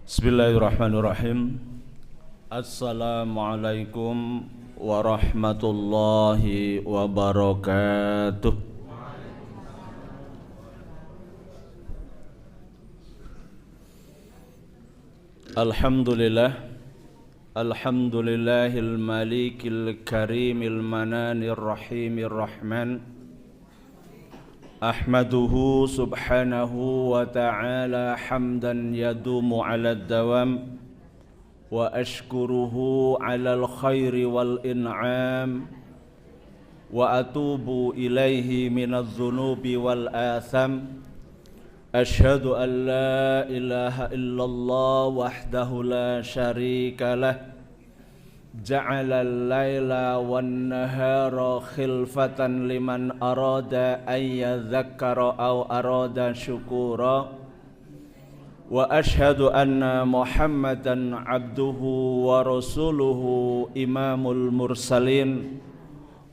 Bismillahirrahmanirrahim. Assalamualaikum warahmatullahi wabarakatuh. Alhamdulillah. Alhamdulillahil malikil karimil mananir rahimir rahman. Ahmaduhu subhanahu wa ta'ala hamdan yadumu ala dawam wa ashkuruhu ala al-khairi wal in'am wa atubu ilaihi minadh dhunubi wal atham. Ashhadu an la ilaha illallah wahdahu la sharika lah ja'ala al-laila wan-nahara khilfatan liman arada an yadhakkara aw arada syukura wa ashhadu anna Muhammadan abduhu wa rasuluhu imamul mursalin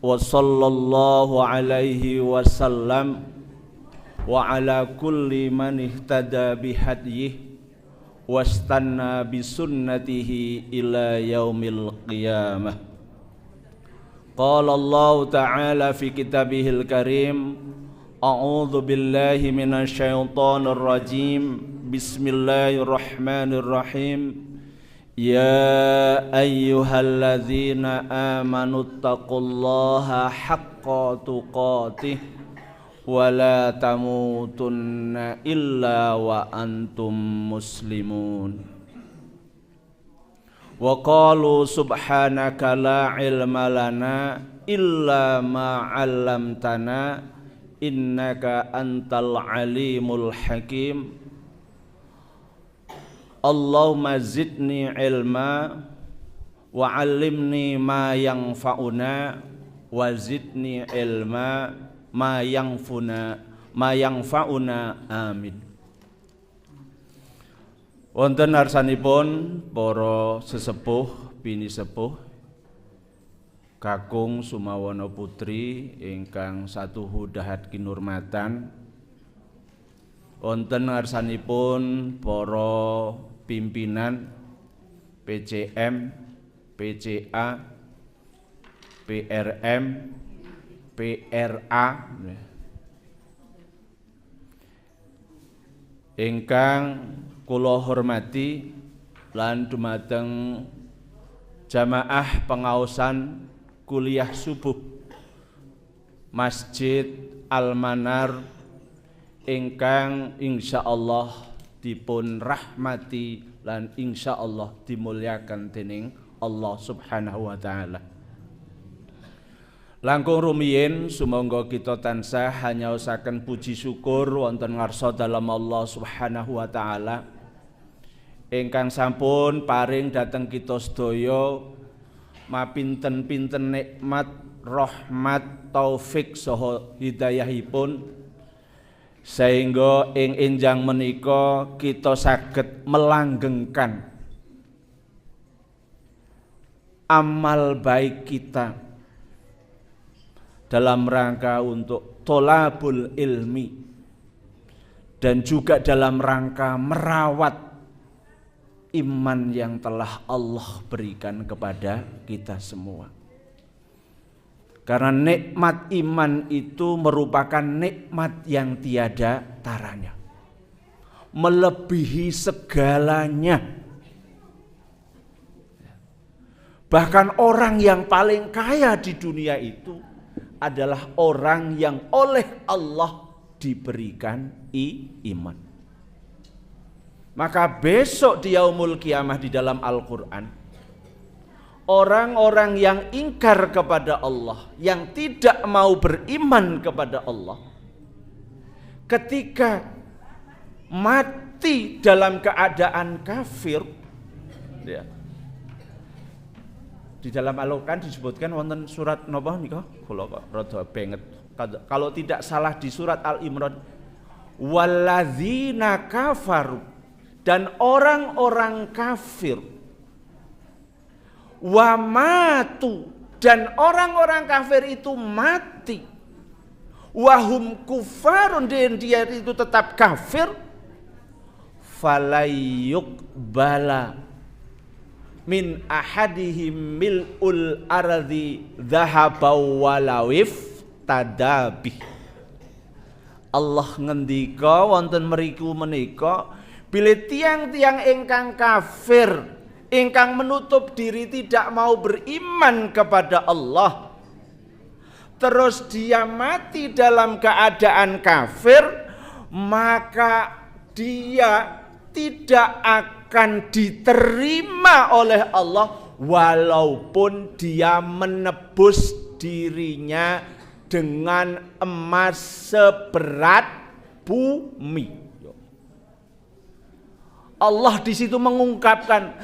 wa sallallahu alaihi wasallam wa ala kulli man ihtada bihadyihi wastanna bisunnatihi ila yaumil qiyamah. Qala Allah ta'ala fi kitabihil karim, a'udzu billahi minasy syaithanir rajim. Bismillahirrahmanirrahim. Ya ayyuhalladzina amanu taqullaha haqqa tuqatih wa la tamutunna illa wa antum muslimun. Wa qalu subhanaka la ilma lana illa ma 'allamtana innaka antal alimul hakim. Allahumma zidni ilma wa 'allimni ma yanfa'una wa zidni ilma ma yanfa'una amin. Wonten arsanipun para sesepuh bini sepuh kakung sumawana putri ingkang satuhu dahat kinurmatan. Wonten arsanipun para pimpinan PCM, PCA, PRM, PRA ingkang kula hormati lan dumateng jamaah pengaosan kuliah subuh Masjid Al-Manar ingkang insyaallah dipun rahmati lan insyaallah dimulyakan dening Allah Subhanahu wa taala. Langkung rumiyin sumangga kita tansah hanyaosaken puji syukur wonten ngarsa dalem Allah Subhanahu wa taala ingkang sampun paring dhateng kita sedaya mapinten-pinten nikmat, rahmat, taufik saha hidayahipun sehingga ing enjang menika kita saged melanggengkan amal baik kita dalam rangka untuk tolabul ilmi dan juga dalam rangka merawat iman yang telah Allah berikan kepada kita semua. Karena nikmat iman itu merupakan nikmat yang tiada taranya, melebihi segalanya. Bahkan orang yang paling kaya di dunia itu adalah orang yang oleh Allah diberikan iman. Maka besok di yaumul kiamah di dalam Al-Quran, orang-orang yang ingkar kepada Allah, yang tidak mau beriman kepada Allah, ketika mati dalam keadaan kafir, ya, di dalam Al-Quran disebutkan wonten surat napa nika kula kok rada banget kalau tidak salah di surat Al-Imran, walladzina kafaru, dan orang-orang kafir, wa matu, dan orang-orang kafir itu mati, wahum kufarun, dan dia itu tetap kafir, falayyuk bala min ahadihim mil'ul ardi dhahabaw walawif tadabih. Allah ngendika wonten mriku menika bilih tiang-tiang ingkang kafir ingkang menutup diri tidak mau beriman kepada Allah, terus dia mati dalam keadaan kafir, maka dia tidak akan diterima oleh Allah walaupun dia menebus dirinya dengan emas seberat bumi. Allah di situ mengungkapkan,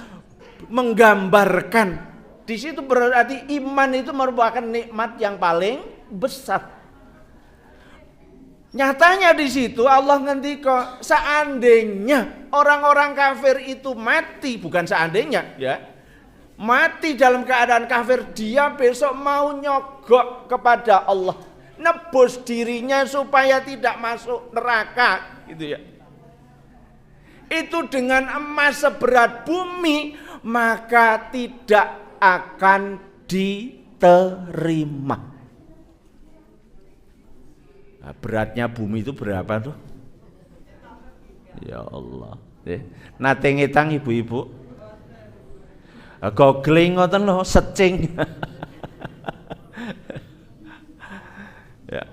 menggambarkan. Di situ berarti iman itu merupakan nikmat yang paling besar. Nyatanya di situ Allah ngendika, seandainya orang-orang kafir itu mati, bukan seandainya ya, mati dalam keadaan kafir, dia besok mau nyogok kepada Allah, nebus dirinya supaya tidak masuk neraka, gitu ya. Itu dengan emas seberat bumi, maka tidak akan diterima. Nah, beratnya bumi itu berapa tuh? Ya Allah. Nate ngetang ibu-ibu. Googling ngoten lho, secing. Ya.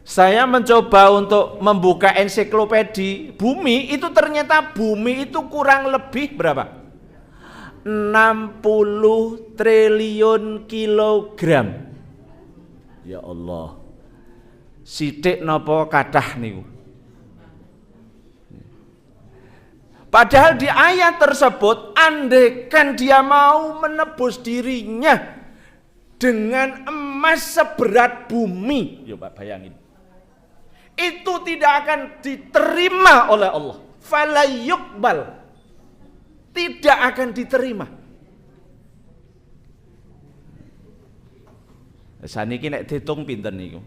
Saya mencoba untuk membuka ensiklopedi bumi, itu ternyata bumi itu kurang lebih berapa? 60 triliun kilogram. Ya Allah. Sithik napa kathah niku. Padahal di ayat tersebut, andaikan dia mau menebus dirinya dengan emas seberat bumi, ya Pak bayangin, itu tidak akan diterima oleh Allah. Fala yuqbal, tidak akan diterima. Saniki nek diitung pinten niku?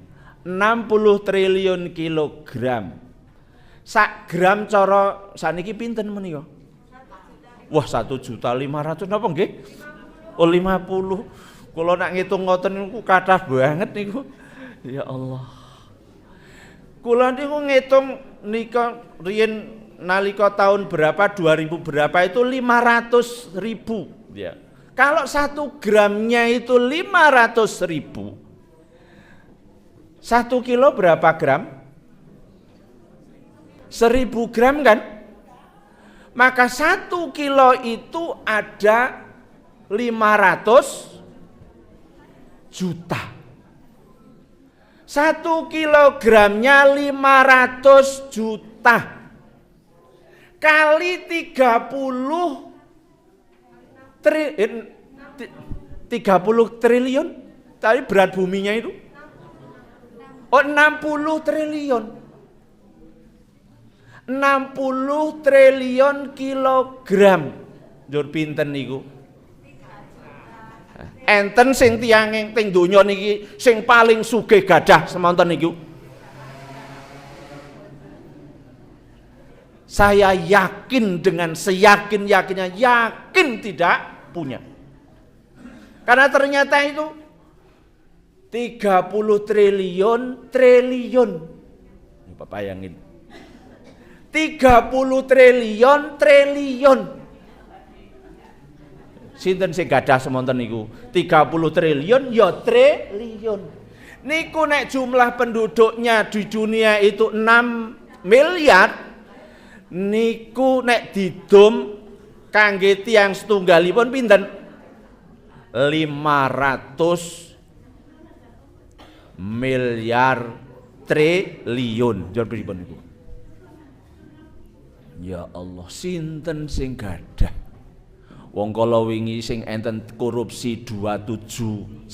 60 triliun kilogram. Sak gram cara saniki pinten menika? Wah, 1.500.000 napa nggih? Oh 50. Kula nak ngitung ngoten niku kathah banget niku. Ya Allah. Kula niku ngitung nika riyen nalika tahun berapa 2000 berapa itu 500.000 ya. Kalau 1 gramnya itu 500.000. 1 kilo berapa gram? 1000 gram kan? Maka 1 kilo itu ada 500 juta. 1 kilogramnya 500 juta. Kali 30 triliun. Tadi berat buminya itu. Oh 60 triliun. 60 triliun kilogram. Njur pinten niku? Enten sing tiyang teng donya niki sing paling sugih gadah semonten niku. Saya yakin dengan seyakin-yakinnya, yakin tidak punya. Karena ternyata itu 30 triliun. Bapak bayangin. 30 triliun. Sinten sing gadah semonten niku? 30 triliun ya triliun. Niku nek jumlah penduduknya di dunia itu 6 miliar, niku nek didum kangge tiyang setunggalipun pinten? 500 miliar triliun. Jor pripun niku? Ya Allah, sinten sing gadah? Wong kala wingi sing enten korupsi 271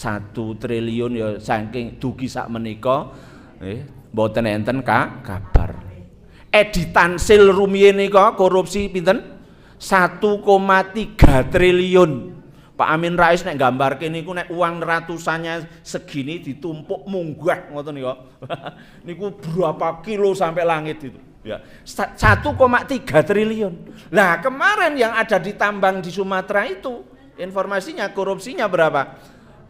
triliun ya saking dugi sak menika mboten enten kabar. Edi Tansil rumiyin nika korupsi pinten? 1,3 triliun. Pak Amin Rais nek gambarke niku nek uang ratusannya segini ditumpuk munggah ngoten nika. Niku berapa kilo sampai langit itu. Ya, 1,3 triliun. Nah, kemarin yang ada di tambang di Sumatera itu, informasinya korupsinya berapa?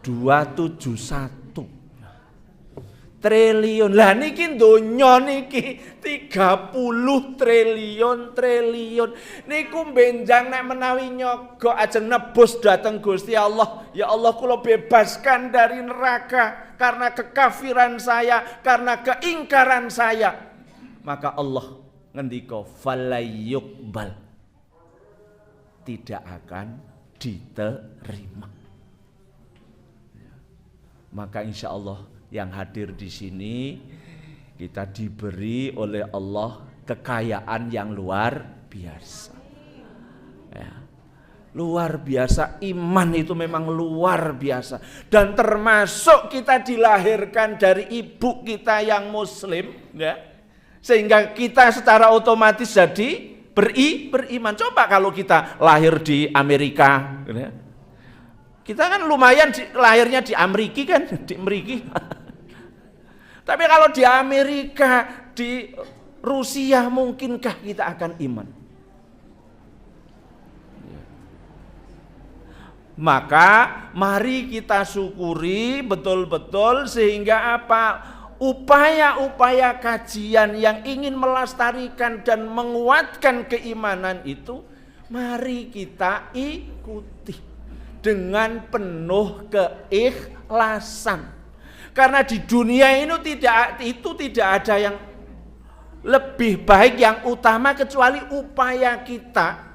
271 triliun. Lah niki donya niki 30 triliun. Niku benjang nek menawi nyogok ajeng nebus dateng Gusti Allah. Ya Allah, kula bebaskan dari neraka karena kekafiran saya, karena keingkaran saya. Maka Allah ngendika falayuqbal, tidak akan diterima. Maka insya Allah yang hadir di sini kita diberi oleh Allah kekayaan yang luar biasa. Ya. Luar biasa, iman itu memang luar biasa. Dan termasuk kita dilahirkan dari ibu kita yang muslim, ya. Sehingga kita secara otomatis jadi beriman. Coba kalau kita lahir di Amerika, ya. Kita kan lumayan lahirnya di Amerika kan, di Amerika. Tapi kalau di Amerika, di Rusia, mungkinkah kita akan iman? Maka mari kita syukuri betul-betul sehingga apa? Upaya-upaya kajian yang ingin melestarikan dan menguatkan keimanan itu, mari kita ikuti dengan penuh keikhlasan. Karena di dunia ini tidak ada yang lebih baik, yang utama kecuali upaya kita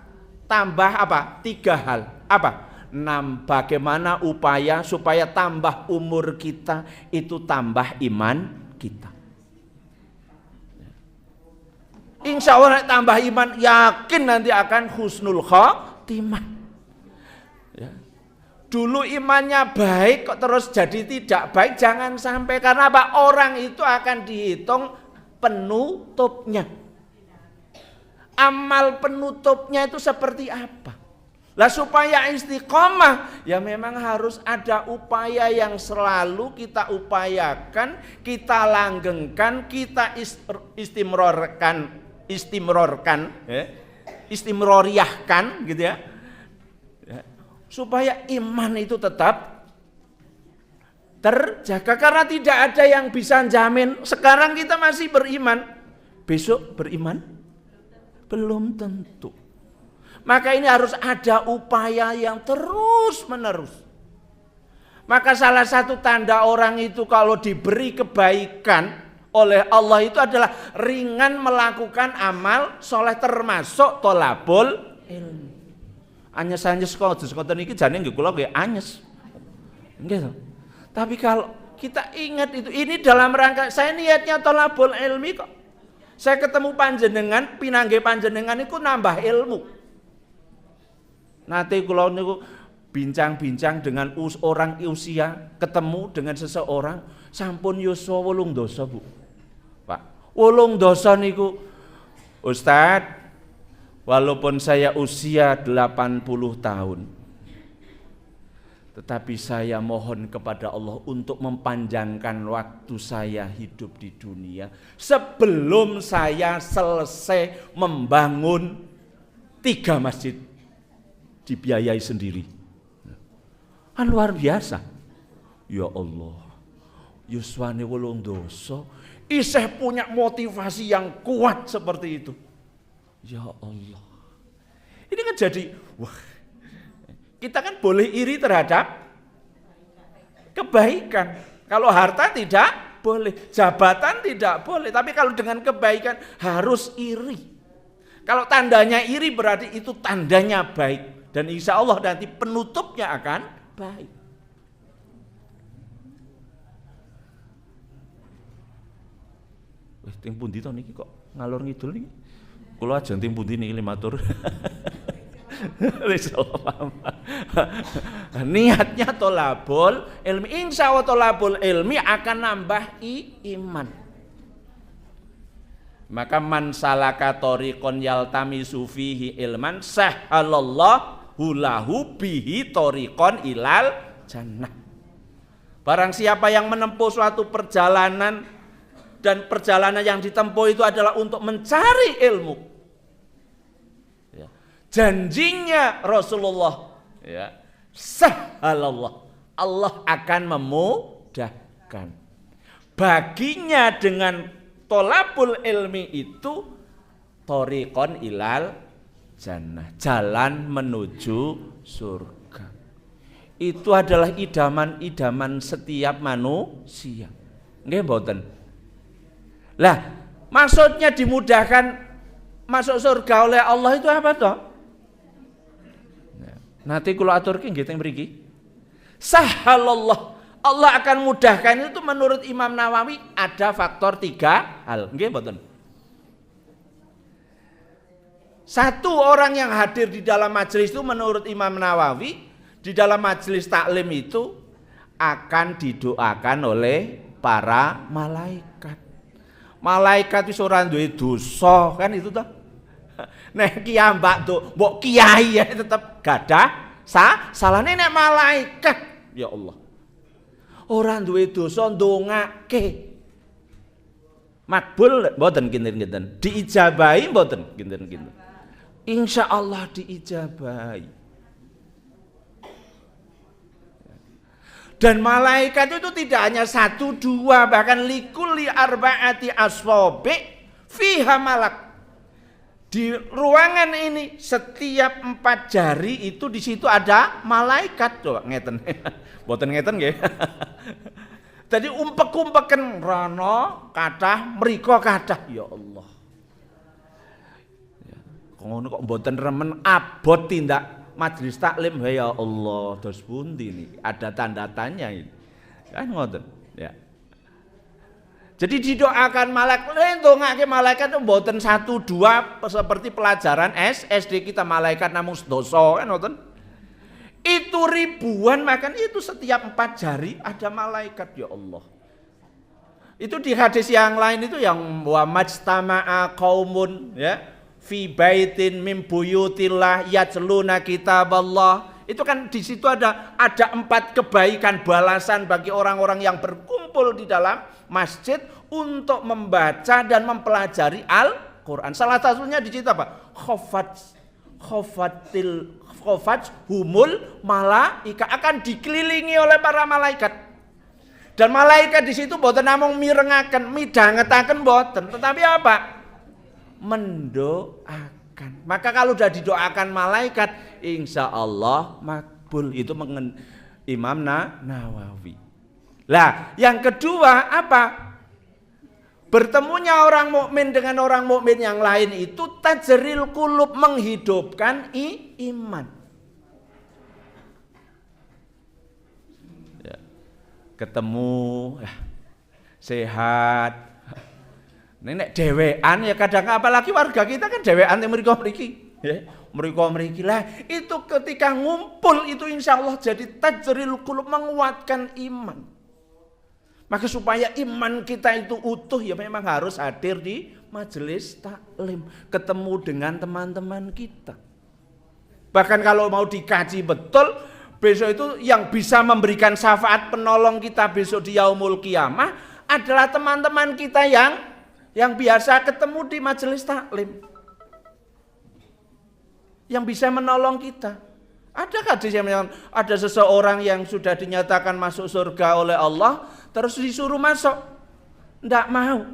tambah apa? 3 hal. Apa? Bagaimana upaya supaya tambah umur kita, itu tambah iman kita. Insya Allah tambah iman, yakin nanti akan husnul khotimah. Ya. Dulu imannya baik kok terus jadi tidak baik, jangan sampai. Karena apa? Orang itu akan dihitung penutupnya. Amal penutupnya itu seperti apa? Lah supaya istiqomah, ya memang harus ada upaya yang selalu kita upayakan, kita langgengkan, kita istimroriyahkan gitu ya. Supaya iman itu tetap terjaga, karena tidak ada yang bisa jamin. Sekarang kita masih beriman, besok beriman belum tentu. Maka ini harus ada upaya yang terus menerus. Maka salah satu tanda orang itu kalau diberi kebaikan oleh Allah itu adalah ringan melakukan amal soleh, termasuk tolabul ilmu. Anyes-anyes kok ngoten iki jane nggih kula nggih anyes. Nggih. Tapi kalau kita ingat itu, ini dalam rangka saya niatnya tolabul ilmi kok. Saya ketemu panjenengan, pinanggih panjenengan itu nambah ilmu. Nanti kula niku bincang-bincang dengan orang usia, ketemu dengan seseorang sampun yuswa 8 dosa, Bu. Pak, 8 dosa niku Ustadz, walaupun saya usia 80 tahun, tetapi saya mohon kepada Allah untuk mempanjangkan waktu saya hidup di dunia sebelum saya selesai membangun 3 masjid dibiayai sendiri. Kan luar biasa. Ya Allah, yuswane 8 dosa isih punya motivasi yang kuat seperti itu. Ya Allah, ini kan jadi, wah, kita kan boleh iri terhadap kebaikan. Kalau harta tidak boleh, jabatan tidak boleh, tapi kalau dengan kebaikan harus iri. Kalau tandanya iri berarti itu tandanya baik. Dan insya Allah nanti penutupnya akan baik. Wih, ting pundi to niki kok ngalor ngidul niki? Kula ajeng ting pundi niki matur. Wis paham. Niatnya tolabul ilmi, insya Allah tolabul ilmi akan nambah iman. Maka man salaka tariqon yaltamisu fihi ilman sahhalallahu lahu bihi tariqon ilal jannah. Barang siapa yang menempuh suatu perjalanan dan perjalanan yang ditempuh itu adalah untuk mencari ilmu. Ya. Janjinya Rasulullah, ya, sahalallah, Allah akan memudahkan. Baginya dengan tolabul ilmi itu thoriqon ilal jannah, jalan menuju surga. Itu adalah idaman-idaman setiap manusia. Nggih mboten? Lah, maksudnya dimudahkan masuk surga oleh Allah itu apa toh? Nanti kula aturke nggih teng mriki. Sahalallah, Allah akan mudahkan itu menurut Imam Nawawi ada faktor 3 hal. Nggih mboten? Satu, orang yang hadir di dalam majelis itu menurut Imam Nawawi di dalam majelis taklim itu akan didoakan oleh para malaikat. Malaikat itu ora duwe dosa kan itu toh. Nek kiambak tuh mbok kiai ya tetep gadah salahne nek malaikat ya Allah. Ora duwe dosa ndongake. Makbul mboten kinten-kinten. Diijabahi mboten kinten-kinten. Insyaallah diijabahi. Dan malaikat itu tidak hanya 1, 2, bahkan likulli arba'ati aswabi fiha malak. Di ruangan ini setiap 4 jari itu di situ ada malaikat. Coba ngeten. Mboten ngeten nggih. Jadi umpek-umpeken rono kathah mriko kathah ya Allah. Ngono kok mboten remen abot tindak majelis taklim, ya Allah, dos pundi ini ada tanda tanya ini kan ngoten ya. Jadi didoakan malaikat, ndongake malaikat itu mboten 1, 2 seperti pelajaran SD kita malaikat namung dosa kan ngoten. Itu ribuan, makan itu setiap 4 jari ada malaikat ya Allah. Itu di hadis yang lain itu yang wa majtama'a qaumun ya fi baitin min buyutillah yatluna kitaballah. Itu kan di situ ada 4 kebaikan balasan bagi orang-orang yang berkumpul di dalam masjid untuk membaca dan mempelajari Al-Qur'an. Salah satunya di situ apa? Khofat humul malaika, akan dikelilingi oleh para malaikat. Dan malaikat di situ mboten namung mirengaken, midhangetaken mboten, tetapi apa? Mendoakan. Maka kalau sudah didoakan malaikat, insya Allah makbul. Itu Imam Nawawi. Lah, yang kedua apa? Bertemunya orang mukmin dengan orang mukmin yang lain itu tajril qulub, menghidupkan iman. Ya. Ketemu sehat. Nek dhewean ya kadang apalagi warga kita kan dhewean mriko-mriki. Mriko-mriki lah itu ketika ngumpul itu insyaallah jadi tajril qulub, menguatkan iman. Maka supaya iman kita itu utuh ya memang harus hadir di majelis taklim, ketemu dengan teman-teman kita. Bahkan kalau mau dikaji betul, besok itu yang bisa memberikan syafaat penolong kita besok di yaumul qiyamah adalah teman-teman kita yang biasa ketemu di majelis taklim, yang bisa menolong kita. Ada hadis yang ada seseorang yang sudah dinyatakan masuk surga oleh Allah, terus disuruh masuk, tidak mau.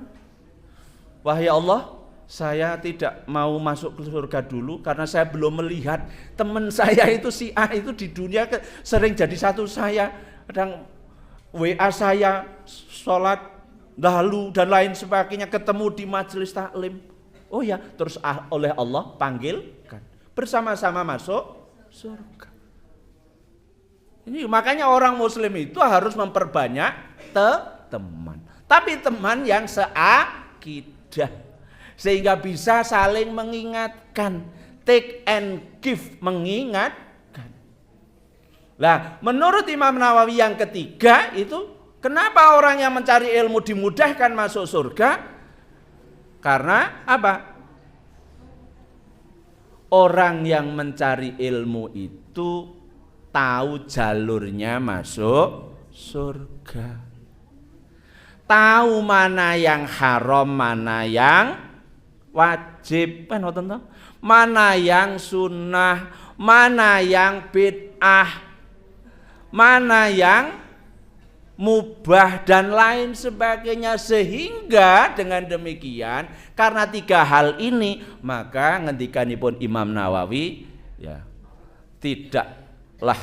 Wahai Allah, saya tidak mau masuk ke surga dulu karena saya belum melihat teman saya itu si A itu di dunia sering jadi satu saya, kadang WA saya, sholat lalu dan lain sebagainya, ketemu di majelis taklim. Oh ya, terus oleh Allah panggilkan bersama-sama masuk surga. Ini makanya orang muslim itu harus memperbanyak teman. Tapi teman yang seakidah, sehingga bisa saling mengingatkan, take and give, mengingatkan. Lah, menurut Imam Nawawi yang ketiga itu, kenapa orang yang mencari ilmu dimudahkan masuk surga? Karena apa? Orang yang mencari ilmu itu tahu jalurnya masuk surga. tahu mana yang haram, mana yang wajib, kan ngoten to? Mana yang sunnah, mana yang bid'ah, mana yang mubah dan lain sebagainya. Sehingga dengan demikian karena 3 hal ini maka ngendikanipun Imam Nawawi ya tidaklah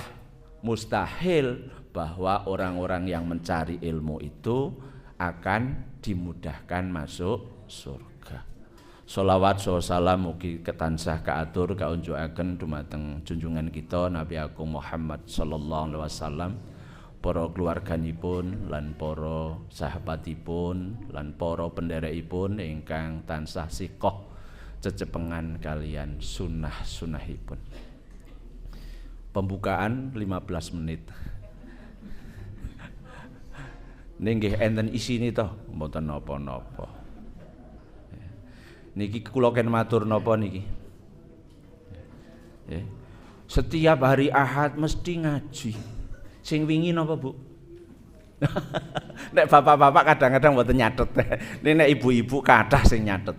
mustahil bahwa orang-orang yang mencari ilmu itu akan dimudahkan masuk surga. Sholawat salam mugi ketansah kaatur kaunjukaken dumateng junjungan kita Nabi Agung Muhammad sallallahu alaihi wasallam, para keluarganipun lan para sahabatipun lan para penderekipun ingkang tansah sikoh cecepengan kalian sunnah-sunnahipun. Pembukaan 15 menit. Nggih enten isine to, mboten napa-napa. Niki kula ken matur napa niki? Setiap hari Ahad mesti ngaji. Sing wingi napa, Bu? Nek bapak-bapak kadang-kadang mboten nyatet. Nek ibu-ibu kathah sing nyatet.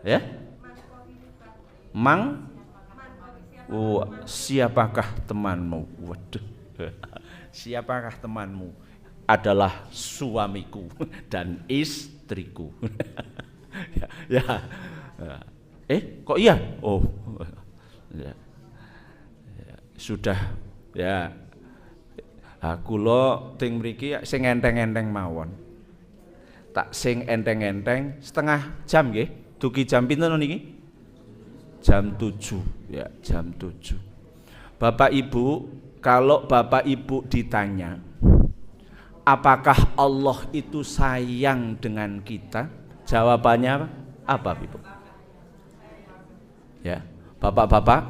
Ya? Siapakah temanmu? Waduh. Siapakah temanmu? Adalah suamiku dan istriku. ya. Kok iya? Oh. Ya. Sudah ya. Kula teng mriki sing enteng-enteng mawon. Tak sing enteng-enteng setengah jam nggih. Dugi jam pinten niki? Jam 7. Ya, jam 7. Bapak Ibu, kalau Bapak Ibu ditanya, apakah Allah itu sayang dengan kita? Jawabannya apa, Ibu? Ya, Bapak-bapak,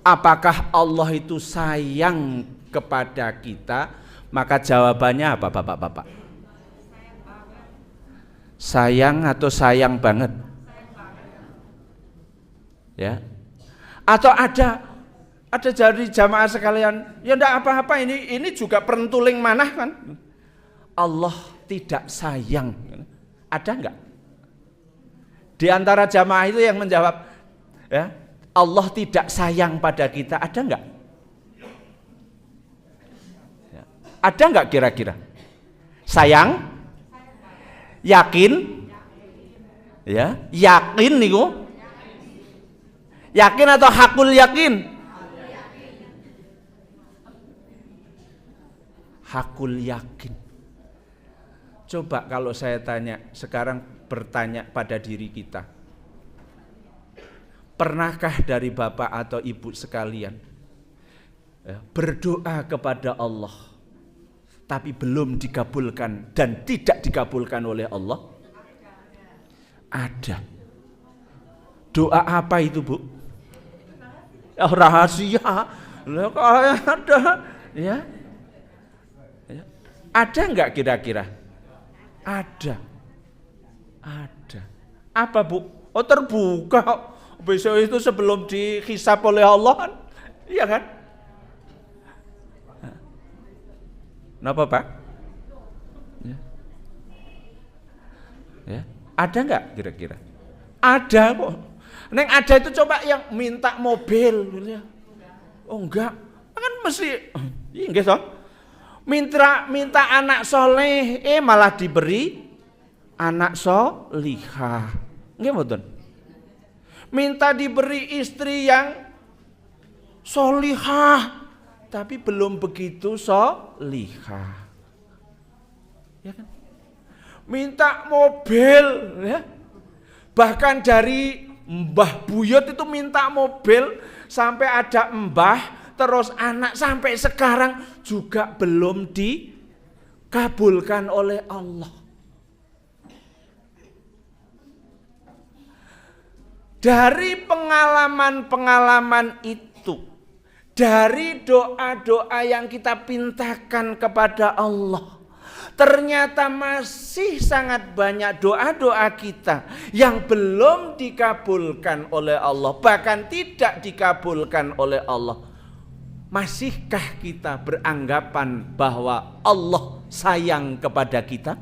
apakah Allah itu sayang kepada kita? Maka jawabannya apa, Bapak-bapak? Sayang atau sayang banget? Ya. Atau ada dari jamaah sekalian, ya enggak apa-apa, ini juga perentuling manah kan? Allah tidak sayang. Ada enggak? Di antara jamaah itu yang menjawab, ya, Allah tidak sayang pada kita, ada enggak? Ya. Ada enggak kira-kira? Sayang? Yakin? Ya, yakin niku? Yakin atau hakul yakin? Hakul yakin. Coba kalau saya tanya, sekarang bertanya pada diri kita. Pernahkah dari Bapak atau Ibu sekalian berdoa kepada Allah tapi belum dikabulkan dan tidak dikabulkan oleh Allah? Ada. Doa apa itu, Bu? Rahasia. Ada. Ya. Ada enggak kira-kira? Ada. Apa, Bu? Oh, terbuka. Besok itu sebelum dihisab oleh Allah kan? Iya kan? Kenapa, Pak? Ya. Ada enggak kira-kira? Ada kok. Neng ada itu coba yang minta mobil. Oh enggak. Kan mesti nggih toh. Minta anak soleh, malah diberi anak solihah. Nggih mboten? Minta diberi istri yang solihah, tapi belum begitu solihah. Ya kan? Minta mobil, ya. Bahkan dari Mbah Buyut itu minta mobil, sampai ada mbah, terus anak sampai sekarang juga belum dikabulkan oleh Allah. Dari pengalaman-pengalaman itu, dari doa-doa yang kita pintakan kepada Allah, ternyata masih sangat banyak doa-doa kita yang belum dikabulkan oleh Allah, bahkan tidak dikabulkan oleh Allah. Masihkah kita beranggapan bahwa Allah sayang kepada kita?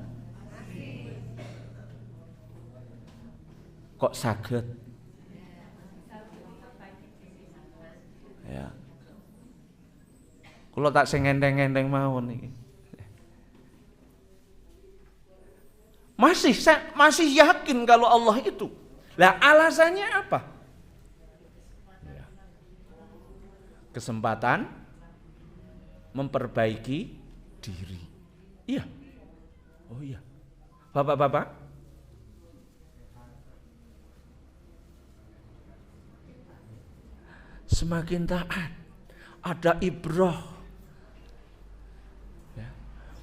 Kok saged? Ya. Kula tak sing enteng-enteng mawon iki. Masih yakin kalau Allah itu. Lah alasannya apa? Kesempatan memperbaiki diri. Iya. Oh iya. Bapak-bapak, semakin taat ada ibrah. Ya.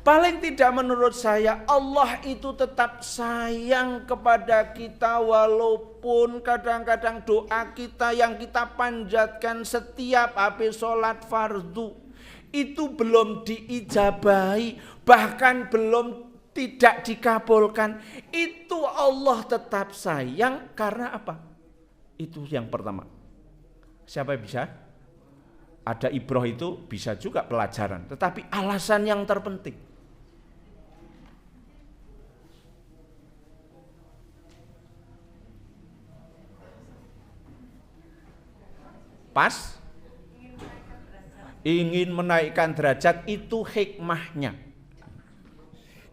Paling tidak menurut saya Allah itu tetap sayang kepada kita walaupun kadang-kadang doa kita yang kita panjatkan setiap habis sholat fardu itu belum diijabahi, bahkan belum tidak dikabulkan. Itu Allah tetap sayang karena apa? Itu yang pertama. Siapa yang bisa? Ada ibrah itu bisa juga pelajaran, tetapi alasan yang terpenting. Pas ingin menaikkan derajat itu hikmahnya.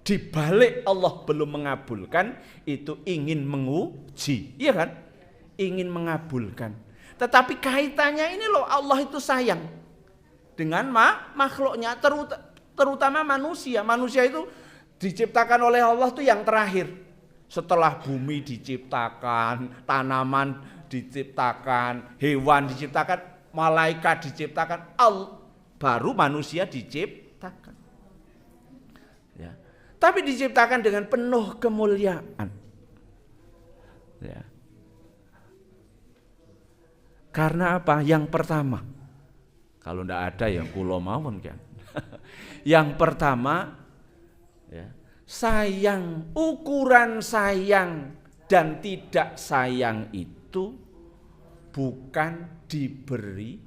Di balik Allah belum mengabulkan itu ingin menguji, iya kan? Ingin mengabulkan. Tetapi kaitannya ini loh, Allah itu sayang dengan makhluknya, terutama manusia. Manusia itu diciptakan oleh Allah itu yang terakhir. Setelah bumi diciptakan, tanaman diciptakan, hewan diciptakan, malaikat diciptakan, baru manusia diciptakan. Ya. Tapi diciptakan dengan penuh kemuliaan. Ya. Karena apa? Yang pertama, kalau ndak ada yang kula mawon kan. Yang pertama, ya, sayang, ukuran sayang dan tidak sayang itu bukan diberi,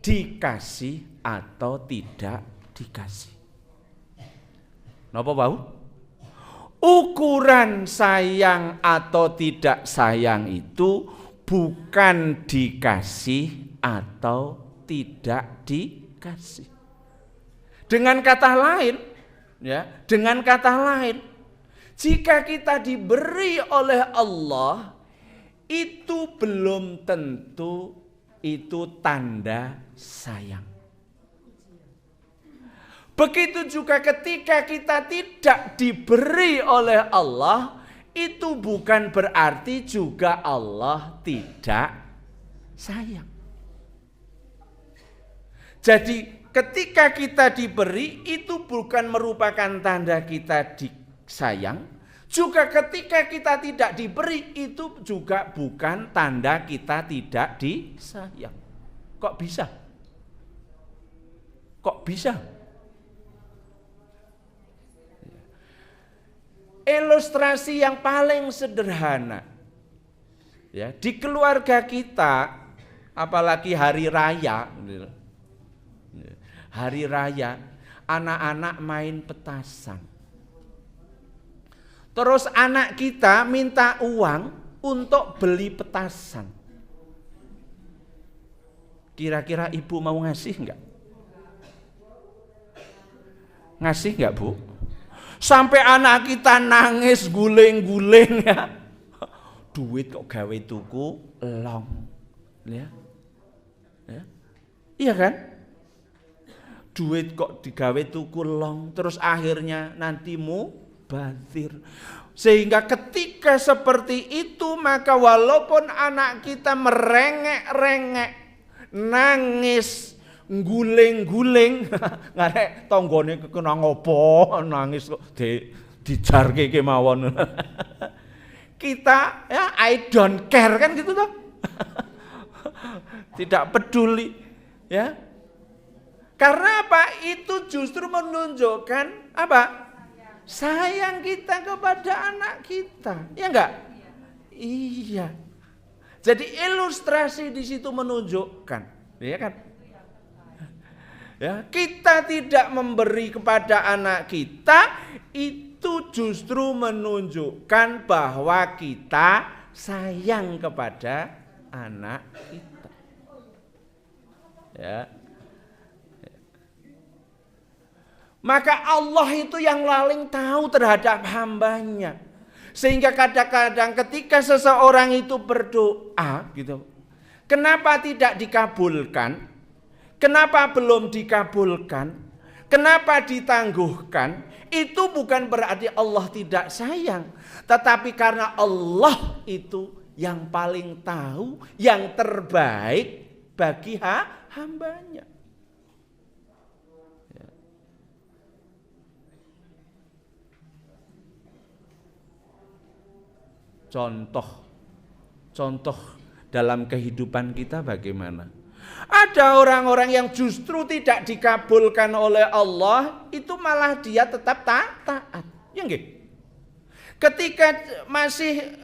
dikasih atau tidak dikasih. Napa bau? Ukuran sayang atau tidak sayang itu bukan dikasih atau tidak dikasih. Dengan kata lain, ya, dengan kata lain, jika kita diberi oleh Allah, itu belum tentu itu tanda sayang. Begitu juga ketika kita tidak diberi oleh Allah, itu bukan berarti juga Allah tidak sayang. Jadi ketika kita diberi itu bukan merupakan tanda kita disayang. Juga ketika kita tidak diberi itu juga bukan tanda kita tidak disayang. Kok bisa? Kok bisa? Ilustrasi yang paling sederhana. Ya, di keluarga kita, apalagi hari raya, anak-anak main petasan. Terus anak kita minta uang untuk beli petasan. Kira-kira ibu mau ngasih enggak? Ngasih enggak, Bu? Sampai anak kita nangis guling-guling ya. Duit kok gawe tuku long. Ya. Ya. Iya kan? Duit kok digawe tuku long, terus akhirnya nanti mubazir. Sehingga ketika seperti itu maka walaupun anak kita merengek-rengek, nangis, guling-guling, ngarek tanggane kena ngopo, nangis kok dijarke kemawon. Kita ya I don't care kan gitu toh. Tidak peduli ya. Karena apa? Itu justru menunjukkan apa? Sayang kita kepada anak kita, ya enggak? Iya. Jadi ilustrasi di situ menunjukkan, ya kan? Ya, kita tidak memberi kepada anak kita itu justru menunjukkan bahwa kita sayang kepada anak kita. Ya. Maka Allah itu yang paling tahu terhadap hambanya. Sehingga kadang-kadang ketika seseorang itu berdoa gitu, kenapa tidak dikabulkan? Kenapa belum dikabulkan? Kenapa ditangguhkan? Itu bukan berarti Allah tidak sayang, tetapi karena Allah itu yang paling tahu, yang terbaik bagi hambanya. Contoh dalam kehidupan kita bagaimana? Ada orang-orang yang justru tidak dikabulkan oleh Allah, itu malah dia tetap taat. Ya nggih? Ketika masih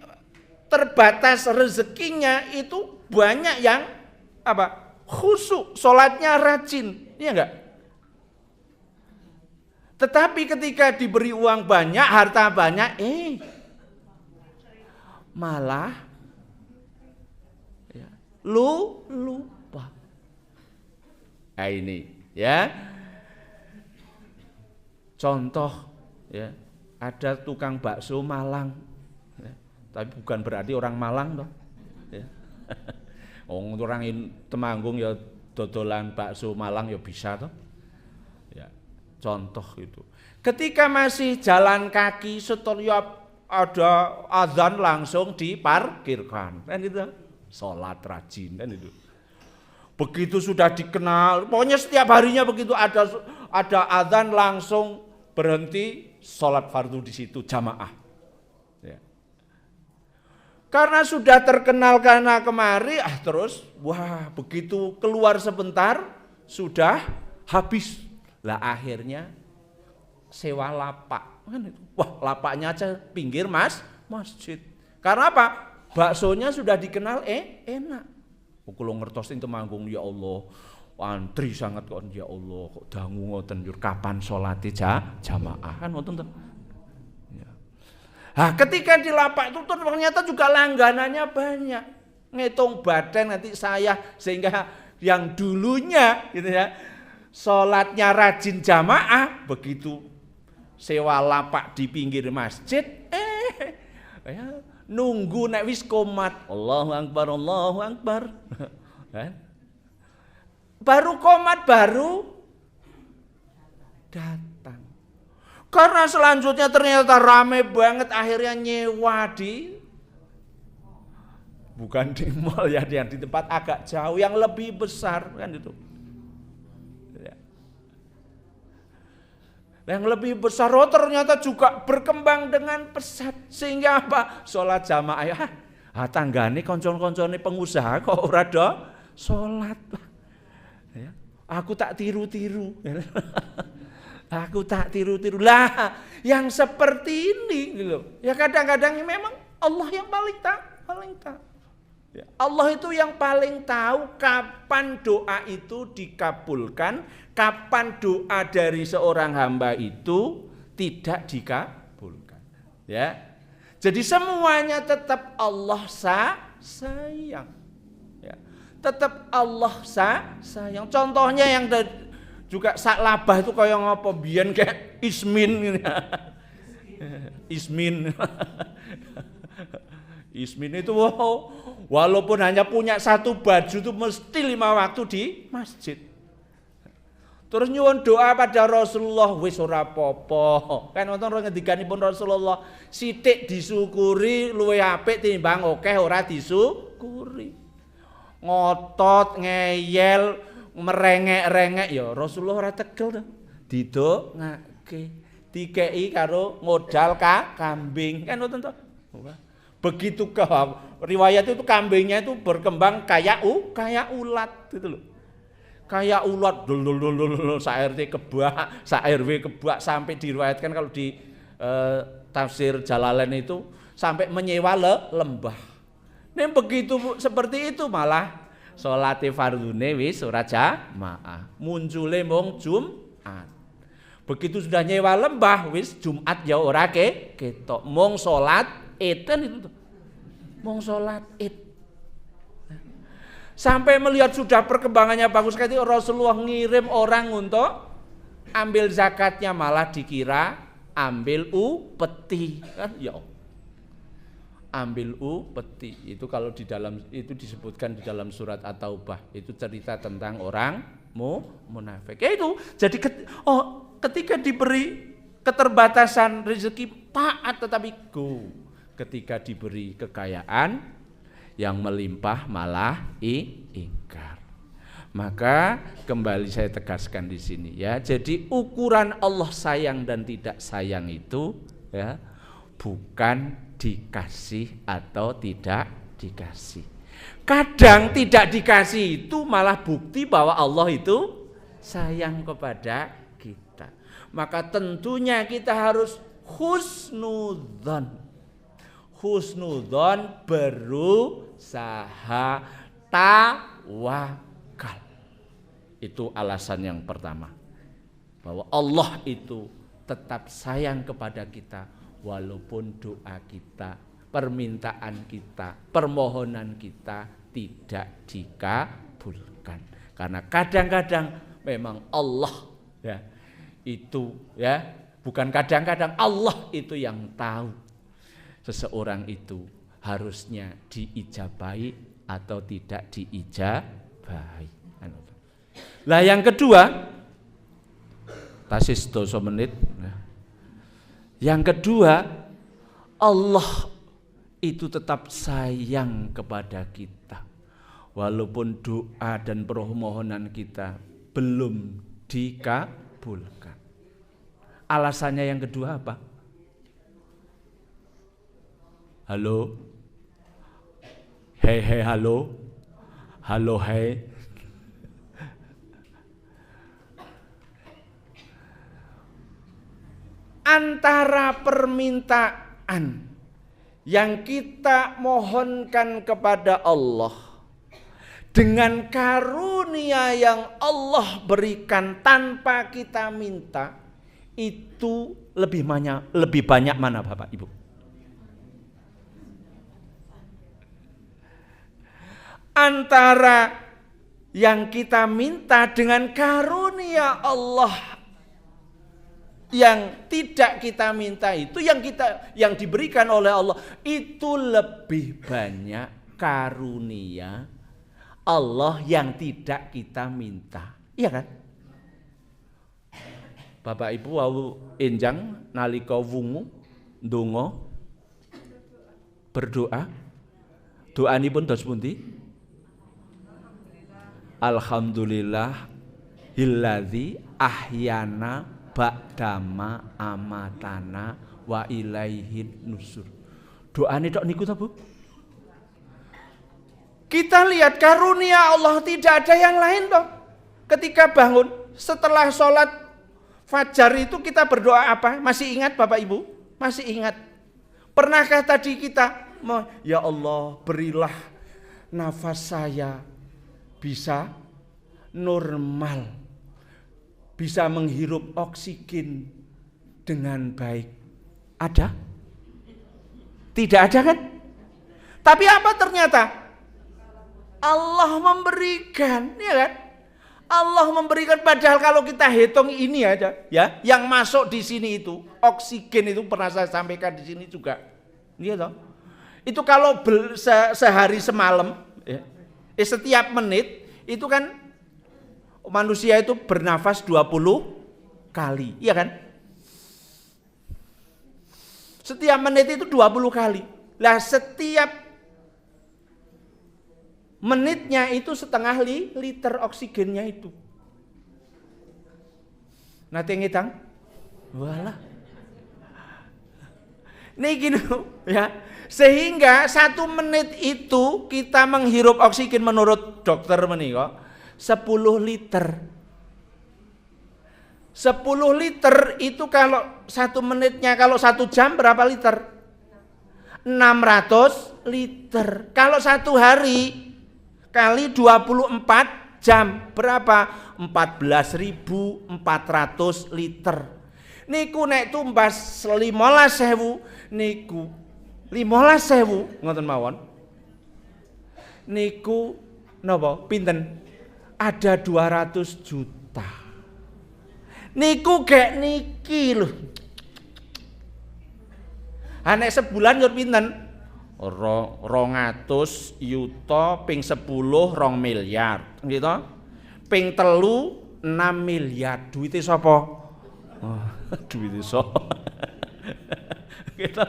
terbatas rezekinya itu banyak yang khusyuk, sholatnya rajin, ya enggak? Tetapi ketika diberi uang banyak, harta banyak, malah lupa. Nah ini ya, contoh ya, ada tukang bakso Malang, ya, tapi bukan berarti orang Malang toh. Ya. Orang Temanggung ya dodolan bakso Malang ya bisa toh. Ya, contoh itu. Ketika masih jalan kaki setelah ada azan langsung diparkirkan, kan itu, sholat rajin kan itu. Begitu sudah dikenal, pokoknya setiap harinya begitu ada azan langsung berhenti sholat fardu di situ jamaah. Ya. Karena sudah terkenal karena kemari, terus wah begitu keluar sebentar sudah habis. Lah akhirnya sewa lapak, kan itu. Wah lapaknya aja pinggir masjid. Karena apa? Baksonya sudah dikenal enak. Kulo ngertos ing Temanggung ya Allah, antri sangat kok ya Allah, kok dangu ngoten njur kapan salate jamaah kan ngoten to. Ya. Ketika di lapak itu ternyata juga langganannya banyak. Ngitung badan nanti saya sehingga yang dulunya gitu ya, salatnya rajin jamaah, begitu sewa lapak di pinggir masjid ya, nunggu nek wis komat, Allahu Akbar. Baru komat baru datang. Karena selanjutnya ternyata rame banget, akhirnya nyewa bukan di mall ya, di tempat agak jauh yang lebih besar kan itu. Yang lebih besar ternyata juga berkembang dengan pesat, sehingga apa? Sholat jamaah tanggane koncon-koncone pengusaha kok ora do sholat. Ya, aku tak tiru-tiru. Aku tak tiru-tiru. Lah, yang seperti ini gitu. Ya kadang-kadang memang Allah yang paling tahu. Ya, Allah itu yang paling tahu kapan doa itu dikabulkan, kapan doa dari seorang hamba itu tidak dikabulkan. Ya, jadi semuanya tetap Allah sayang. Ya, tetap Allah sayang. Contohnya yang juga sak labah itu kayak ngapa biyen kayak Ismin. Ismin itu walaupun hanya punya satu baju itu mesti 5 waktu di masjid. Terus nyuwun doa pada Rasulullah, wis ora apa-apa. Kan wonten ngendikanipun Rasulullah, sithik disyukuri luwih apik timbang akeh ora disyukuri. Ngotot, ngeyel, merengek-rengek ya Rasulullah ora tegel to. Didongake, dikei karo modal kambing. Kan wonten to. Begitu riwayat itu kambingnya itu berkembang kayak ulat gitu loh. Kayak ulat sak RT kebak, sak RW kebak, sampai diriwayatkan kalau di tafsir Jalalain itu sampai menyewa lembah. Nah begitu seperti itu malah Salate fardune wis ora jamaah. Muncule mung Jumat. Begitu sudah nyewa lembah wis Jumat ya ora ketok. Mung salat Iden itu. Mung salat Id. Sampai melihat sudah perkembangannya bagus sekali, Rasulullah ngirim orang untuk ambil zakatnya, malah dikira ambil upeti kan ya. Ambil upeti itu kalau di dalam itu disebutkan di dalam surat At-Taubah, itu cerita tentang orang munafik. Ya itu jadi ketika diberi keterbatasan rezeki taat tetapi ketika diberi kekayaan yang melimpah malah ingkar. Maka kembali saya tegaskan di sini ya. Jadi ukuran Allah sayang dan tidak sayang itu ya bukan dikasih atau tidak dikasih. Kadang tidak dikasih itu malah bukti bahwa Allah itu sayang kepada kita. Maka tentunya kita harus husnudzon. Husnudzon berusaha tawakal. Itu alasan yang pertama. Bahwa Allah itu tetap sayang kepada kita walaupun doa kita, permintaan kita, permohonan kita tidak dikabulkan. Karena kadang-kadang memang Allah ya itu ya, bukan kadang-kadang Allah itu yang tahu seseorang itu harusnya diijabahi atau tidak diijabahi. Lah yang kedua, tasis 2 menit. Yang kedua, Allah itu tetap sayang kepada kita. Walaupun doa dan permohonan kita belum dikabulkan. Alasannya yang kedua apa? Halo? Hei halo? Halo hei? Antara permintaan yang kita mohonkan kepada Allah dengan karunia yang Allah berikan tanpa kita minta, itu lebih banyak mana Bapak Ibu? Antara yang kita minta dengan karunia Allah yang tidak kita minta, itu yang diberikan oleh Allah itu lebih banyak karunia Allah yang tidak kita minta. Iya kan? Bapak Ibu wau enjang nalika wungu ndonga berdoa, doanipun dos pundi? Alhamdulillah hilladzi ahyana ba'dama amatana wa ilaihin nusur. Doane tok niku ta, Bu? Kita lihat karunia Allah, tidak ada yang lain toh. Ketika bangun setelah sholat fajar itu kita berdoa apa? Masih ingat Bapak Ibu? Masih ingat? Pernahkah tadi kita ya Allah berilah nafas saya bisa normal, bisa menghirup oksigen dengan baik. Ada? Tidak ada kan? Tapi apa ternyata? Allah memberikan, ya kan? Allah memberikan, padahal kalau kita hitung ini aja, ya, yang masuk di sini itu oksigen itu pernah saya sampaikan di sini juga, gitu. Itu kalau sehari semalam, ya, setiap menit itu kan manusia itu bernafas 20 kali, iya kan? Setiap menit itu 20 kali. Lah setiap menitnya itu setengah liter oksigennya itu. Nanti ngitang? Walah. Ini gini ya. Sehingga 1 menit itu kita menghirup oksigen menurut dokter menika 10 liter. 10 liter itu kalau 1 menitnya, kalau 1 jam berapa liter? 600 liter. Kalau 1 hari kali 24 jam berapa? 14.400 liter. Niku nek tumbas 15.000 niku 15.000 ngoten mawon. Niku napa? Pinten? Ada 200 juta. Niku gek niki lho. Nek sebulan yo pinten? 200 yuta ping 10 2 miliar. Gitu. Ping 3 6 miliar. Duite sapa? Oh, duite sapa? Gitu.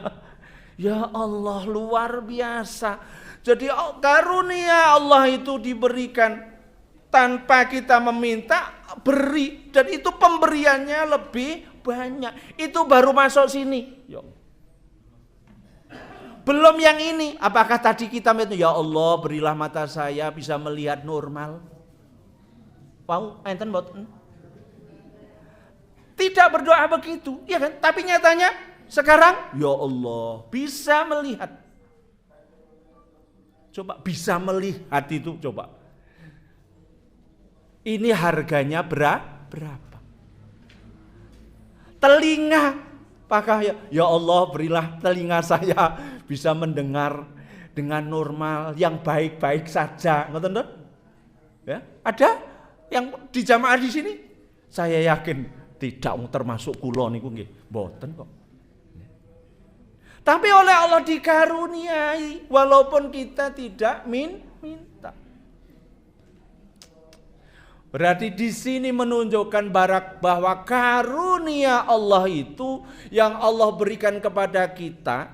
Ya Allah, luar biasa. Jadi karunia Allah itu diberikan tanpa kita meminta, beri, dan itu pemberiannya lebih banyak. Itu baru masuk sini. Belum yang ini. Apakah tadi kita minta, ya Allah berilah mata saya bisa melihat normal? Wow, enten boten. Tidak berdoa begitu, ya kan? Tapi nyatanya sekarang, ya Allah bisa melihat. Coba bisa melihat itu, coba. Ini harganya berapa? Telinga, apakah ya Allah berilah telinga saya bisa mendengar dengan normal yang baik-baik saja, ngoten to? Ya, ada yang di jamaah di sini? Saya yakin tidak termasuk kula niku nggih, mboten kok. Tapi oleh Allah dikaruniai walaupun kita tidak minta. Berarti di sini menunjukkan bahwa karunia Allah itu yang Allah berikan kepada kita,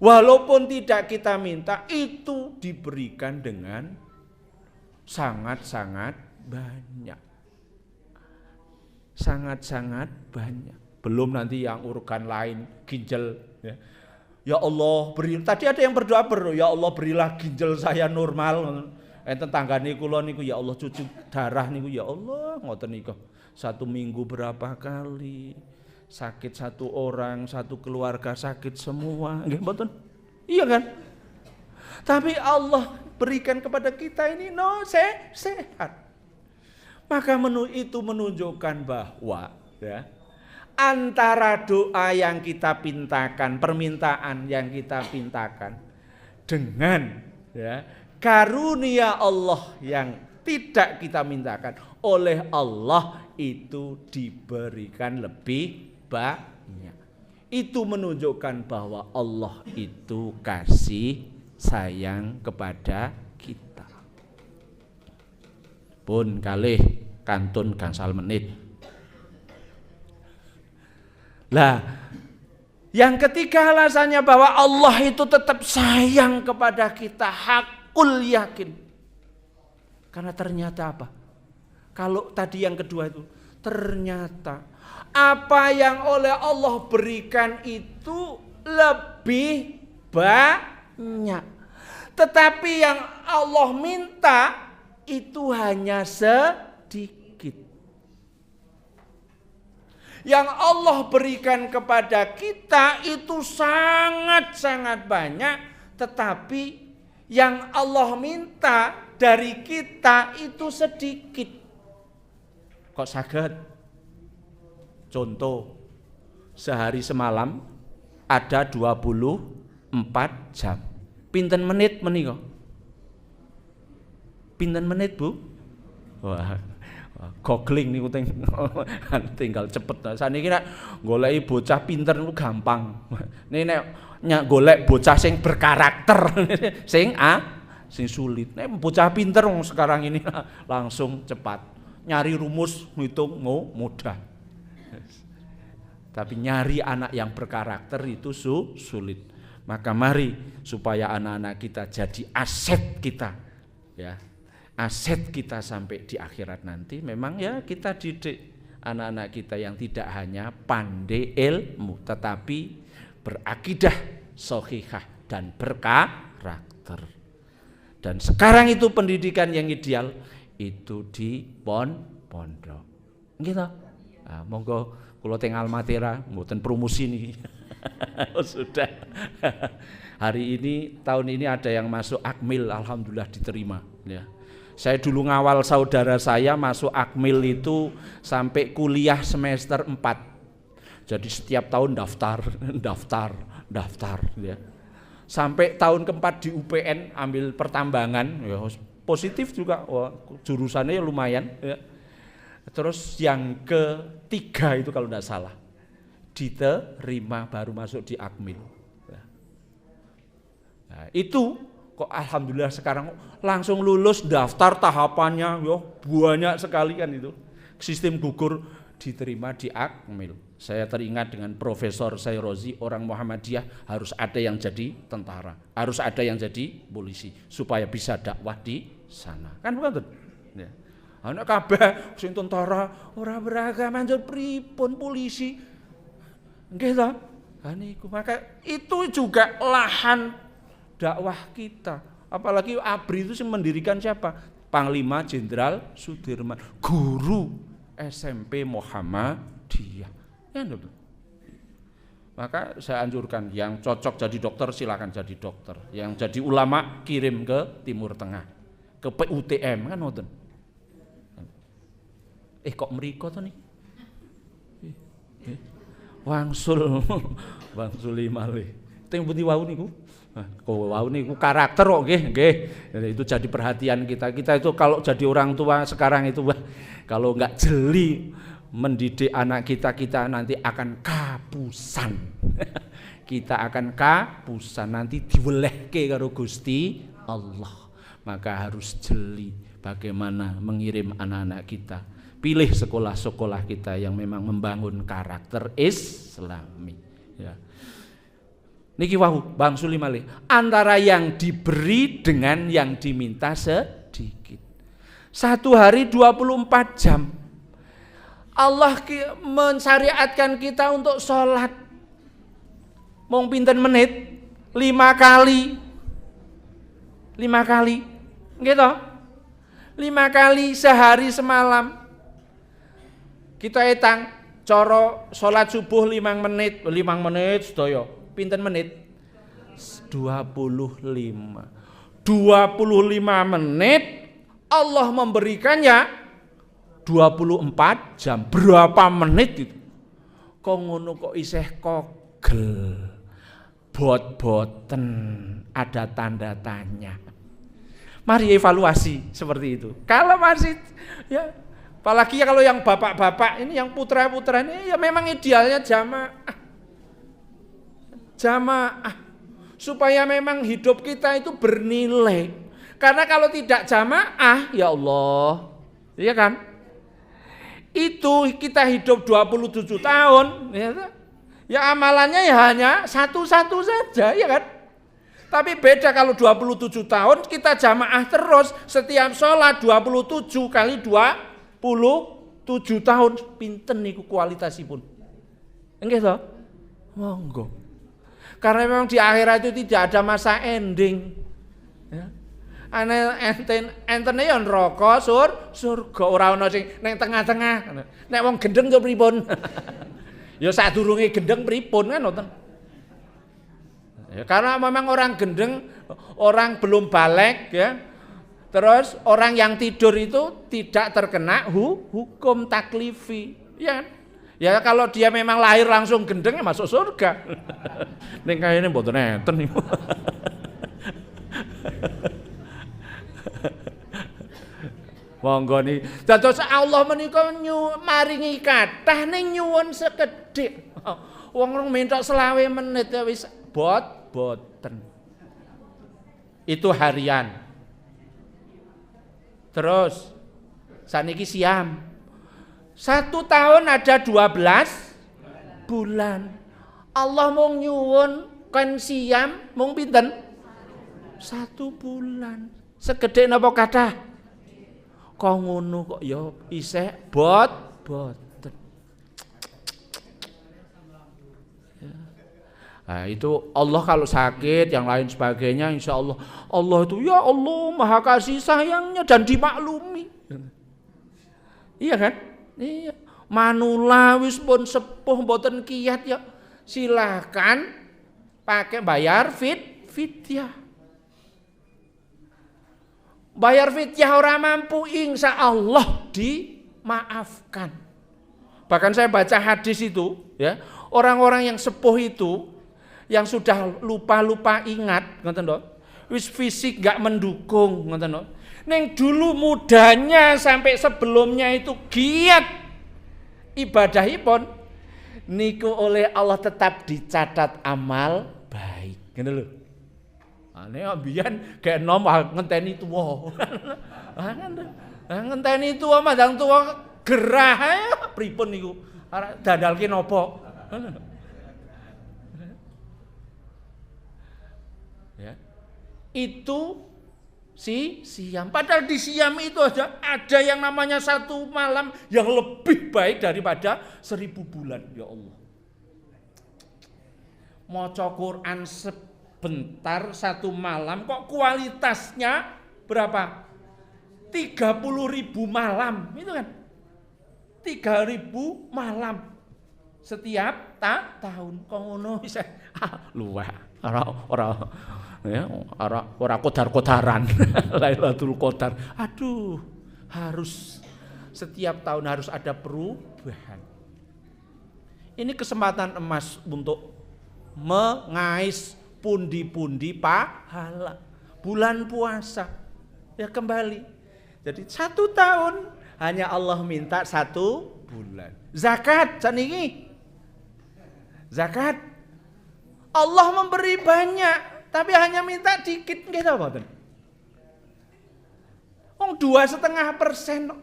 walaupun tidak kita minta, itu diberikan dengan sangat-sangat banyak. Sangat-sangat banyak. Belum nanti yang organ lain, ginjal. Ya Allah, tadi ada yang berdoa, ya Allah berilah ginjal saya normal. Enten tanggane kula niku ya Allah cucu darah niku ya Allah ngoten niku. 1 minggu berapa kali sakit satu orang, satu keluarga sakit semua, nggih mboten? Iya kan? Tapi Allah berikan kepada kita ini sehat. Maka itu menunjukkan bahwa ya antara doa yang kita pintakan, permintaan yang kita pintakan dengan ya karunia Allah yang tidak kita mintakan oleh Allah itu diberikan lebih banyak. Itu menunjukkan bahwa Allah itu kasih sayang kepada kita. Pun kalih kantun gangsal menit. Lah, yang ketiga alasannya bahwa Allah itu tetap sayang kepada kita, hakul yakin. Karena ternyata apa? Kalau tadi yang kedua itu, ternyata apa yang oleh Allah berikan itu lebih banyak. Tetapi yang Allah minta itu hanya sedikit. Yang Allah berikan kepada kita itu sangat-sangat banyak, tetapi yang Allah minta dari kita itu sedikit. Kok saged? Contoh, sehari semalam ada 24 jam. Pinten menit menika? Pinten menit, Bu? Wah, googling niku tinggal cepet. Saniki nek goleki bocah pinter niku gampang. Nek golek bocah sing berkarakter sing sulit. Nek bocah pinter sekarang ini langsung cepat. Nyari rumus ngitung mudah. Tapi nyari anak yang berkarakter itu sulit. Maka mari supaya anak-anak kita jadi aset kita, ya. Aset kita sampai di akhirat nanti memang ya kita didik anak-anak kita yang tidak hanya pandai ilmu tetapi berakidah shahihah dan berkarakter. Dan sekarang itu pendidikan yang ideal itu di pondok. Gitu. Nah, monggo kula teng Almatera mboten promosi niki. Oh, sudah. Hari ini tahun ini ada yang masuk Akmil, alhamdulillah diterima ya. Saya dulu ngawal saudara saya masuk Akmil itu sampai kuliah semester 4. Jadi setiap tahun daftar ya. Sampai tahun keempat di UPN ambil pertambangan, ya positif juga, jurusannya ya lumayan ya. Terus yang ketiga itu kalau tidak salah diterima baru masuk di Akmil. Nah, itu kok alhamdulillah sekarang langsung lulus, daftar tahapannya banyak sekali kan itu. Sistem gugur diterima di Akmil. Saya teringat dengan Profesor Sayrozi, orang Muhammadiyah harus ada yang jadi tentara, harus ada yang jadi polisi supaya bisa dakwah di sana. Kan bukan tuh? Ya. Anak kabeh sing tentara ora beragama njur pripun polisi. Nggih ta? Kan iku maka itu juga lahan dakwah kita. Apalagi ABRI itu mendirikan siapa? Panglima Jenderal Sudirman, guru SMP Muhammadiyah. Ya, maka saya anjurkan yang cocok jadi dokter silakan jadi dokter, yang jadi ulama kirim ke Timur Tengah, ke PUTM kan ngoten. Kok mriko to nih? Wangsul malih. Teng pundi wau niku? Wau niku karakter kok nggih. Itu jadi perhatian kita. Kita itu kalau jadi orang tua sekarang itu kalau enggak jeli mendidik anak kita nanti akan kapusan. Kita akan kapusan nanti diwelehke karo Gusti Allah. Maka harus jeli bagaimana mengirim anak-anak kita. Pilih sekolah-sekolah kita yang memang membangun karakter Islami ya. Niki wau Bang Sulimali, antara yang diberi dengan yang diminta sedikit. 1 hari 24 jam. Allah mensyariatkan kita untuk sholat. Mung pinten menit? 5 kali. 5 kali. Gitu. 5 kali sehari semalam. Kita hitung coro sholat subuh 5 menit sedaya. Pinten menit? 25. 25 menit Allah memberikannya 24 jam. Berapa menit itu? Kok ngono kok isih kogel. Bot-boten ada tanda tanya. Mari evaluasi seperti itu. Kalau masih ya apalagi ya kalau yang bapak-bapak ini yang putra-putra ini ya memang idealnya jamaah supaya memang hidup kita itu bernilai. Karena kalau tidak jamaah ya Allah, iya kan? Itu kita hidup 27 tahun ya amalannya ya hanya satu-satu saja ya kan? Tapi beda kalau 27 tahun kita jamaah terus setiap sholat 27 kali 27 tahun pinten niku kualitasipun. Nggih to? Monggo. Karena memang di akhirat itu tidak ada masa ending. Ya. Entene ya neraka, surga ora ana sing ning tengah-tengah. Nek wong gendeng yo pripun? Ya sadurunge gendeng pripun kan ngoten. Ya, karena memang orang gendeng, orang belum balik ya. Terus orang yang tidur itu tidak terkena hukum taklifi, ya. Ya kalau dia memang lahir langsung gendeng ya masuk surga. Ning kayane mboten enten niku. Monggo niki. Dados Allah menika maringi kathah ning nyuwun sekedhik. Wong rong mentok 20 menit ya wis boten. Itu harian. Terus saniki siam. 1 tahun ada 12 bulan. Allah mau nyuwun kan siam mung pinten? 1 bulan. Segede napa kathah? Kok ngono kok ya isih boten. Nah, itu Allah kalau sakit yang lain sebagainya insya Allah itu ya Allah maha kasih sayangnya dan dimaklumi. Iya kan? Iya. Manula wis pun sepuh mboten kiyat ya silakan pakai bayar fidyah. bayar fidyah ora mampu, insya Allah dimaafkan. Bahkan saya baca hadis itu, ya, orang-orang yang sepuh itu, yang sudah lupa-lupa ingat, ngoten lho, wis fisik gak mendukung, ngoten lho. Neng dulu mudanya sampai sebelumnya itu giat ibadahipun, niku oleh Allah tetap dicatat amal baik, ngoten lho. Ane mbiyen gak enom ngenteni tuwa. Ngenteni tuwa madang tuwa gerah ae pripun niku? Arek dandalke napa? Ya. Itu siam. Padahal di siam itu ada yang namanya satu malam yang lebih baik daripada 1000 bulan, ya Allah. Maca Quran sebentar satu malam kok kualitasnya berapa? 30.000 malam, itu kan? 3.000 malam setiap tahun. Kok ngono bisa luwih. Ora kodar-kodaran. Lailatul Qadar. Aduh, harus setiap tahun harus ada perubahan. Ini kesempatan emas untuk mengais pundi-pundi pahala. Bulan puasa. Ya kembali. Jadi 1 tahun hanya Allah minta 1 bulan. Zakat saniki. Zakat. Allah memberi banyak, tapi hanya minta dikit nggih ta mboten? Wong 2,5%.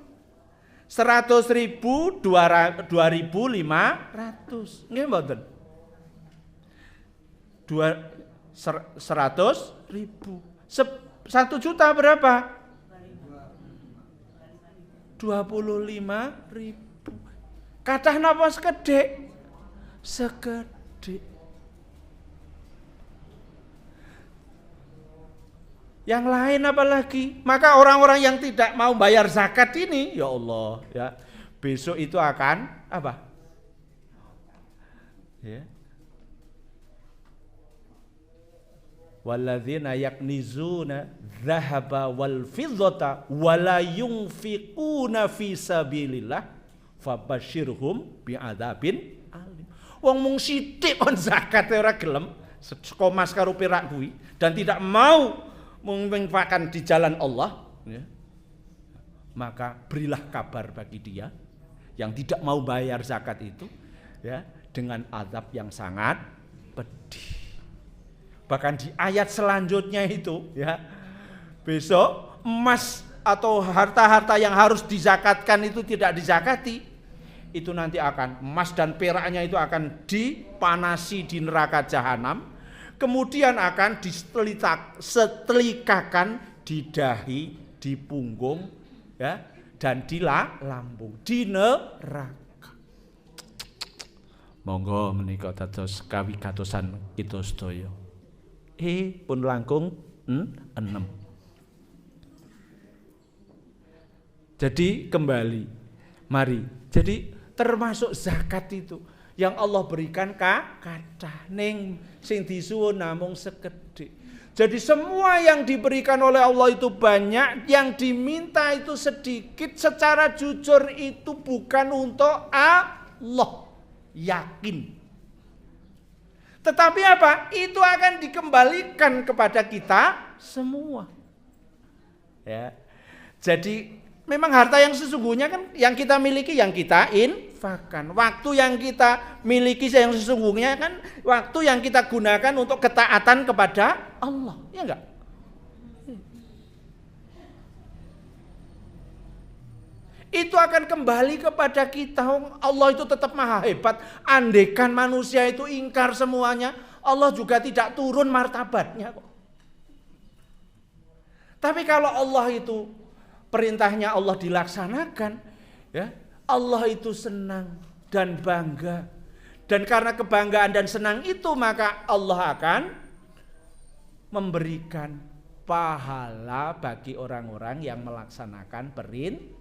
100.000 2.500. Nggih mboten? 100.000. 1 juta berapa? 25.000. Kathah napa sekedhik? Sekedhik. Yang lain apalagi? Maka orang-orang yang tidak mau bayar zakat ini, ya Allah, ya, besok itu akan apa? Ya. Walladzina yaknizuna dzahaba wal fiddata wala yunfiquna fi sabilillah fabashshirhum bi'adzabin alim. Wong mung sithik kon zakat ora gelem, saka mas karo perak kuwi, dan tidak mau menginfakkan di jalan Allah, ya, maka berilah kabar bagi dia yang tidak mau bayar zakat itu, ya, dengan azab yang sangat pedih. Bahkan di ayat selanjutnya itu, ya, besok emas atau harta-harta yang harus dizakatkan itu tidak dizakati, itu nanti akan emas dan peraknya itu akan dipanasi di neraka jahanam, kemudian akan disetelikakan di dahi, di punggung, ya, dan di lambung, di neraka. Monggo menika dados kawigatosan kita sedaya. Pun langkung 6. Jadi kembali, mari. Jadi termasuk zakat itu yang Allah berikan kathah, ning sing disuwun namung sekedhik. Jadi semua yang diberikan oleh Allah itu banyak, yang diminta itu sedikit. Secara jujur itu bukan untuk Allah, yakin. Tetapi apa? Itu akan dikembalikan kepada kita semua. Ya. Jadi memang harta yang sesungguhnya kan yang kita miliki, yang kita infakkan. Waktu yang kita miliki yang sesungguhnya kan waktu yang kita gunakan untuk ketaatan kepada Allah. Ya enggak? Itu akan kembali kepada kita. Allah itu tetap maha hebat. Andekan manusia itu ingkar semuanya, Allah juga tidak turun martabatnya kok. Tapi kalau Allah itu perintahnya Allah dilaksanakan, ya, Allah itu senang dan bangga. Dan karena kebanggaan dan senang itu, maka Allah akan memberikan pahala bagi orang-orang yang melaksanakan perintahnya.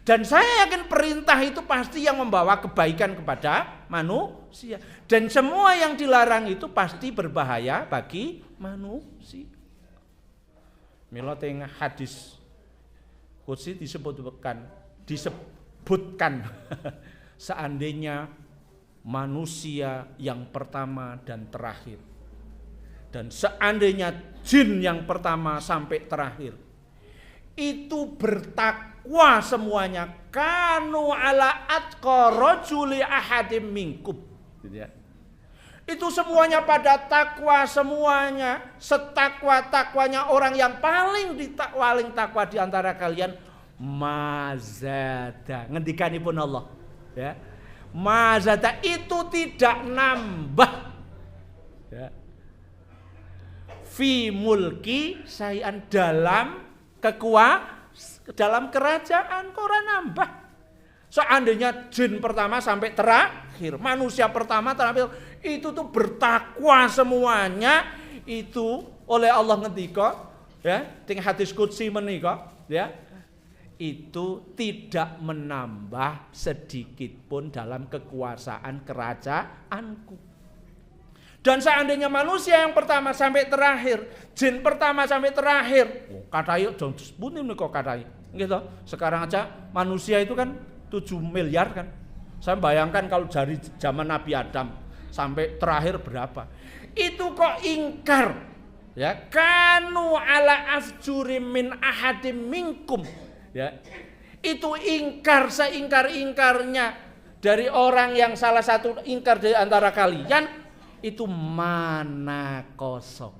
Dan saya yakin perintah itu pasti yang membawa kebaikan kepada manusia. Dan semua yang dilarang itu pasti berbahaya bagi manusia. Mila teng hadis qudsi disebutkan seandainya manusia yang pertama dan terakhir dan seandainya jin yang pertama sampai terakhir itu bertakwa semuanya, kanu ala atqa rajuli ahadim minkum, gitu ya. Itu semuanya pada takwa, semuanya setakwa-takwanya orang yang paling takwa di antara kalian, mazada, ngendikanipun Allah, ya. Mazada itu tidak nambah, ya. Fi mulki sayan dalam kerajaan kok ora nambah. Seandainya jin pertama sampai terakhir, manusia pertama terakhir itu tuh bertakwa semuanya, itu oleh Allah ngendika, ya, teng hadis qudsi menika, ya. Itu tidak menambah sedikit pun dalam kekuasaan kerajaanku. Dan seandainya manusia yang pertama sampai terakhir, jin pertama sampai terakhir, katai dong sebutin nih kok katai, gitu. Sekarang aja manusia itu kan 7 miliar kan. Saya bayangkan kalau dari zaman Nabi Adam sampai terakhir berapa? Itu kok ingkar, ya. Kanu ala afjuri min ahadim minkum, ya. Itu ingkar seingkar-ingkarnya dari orang yang salah satu ingkar dari antara kalian. Itu mana kosong,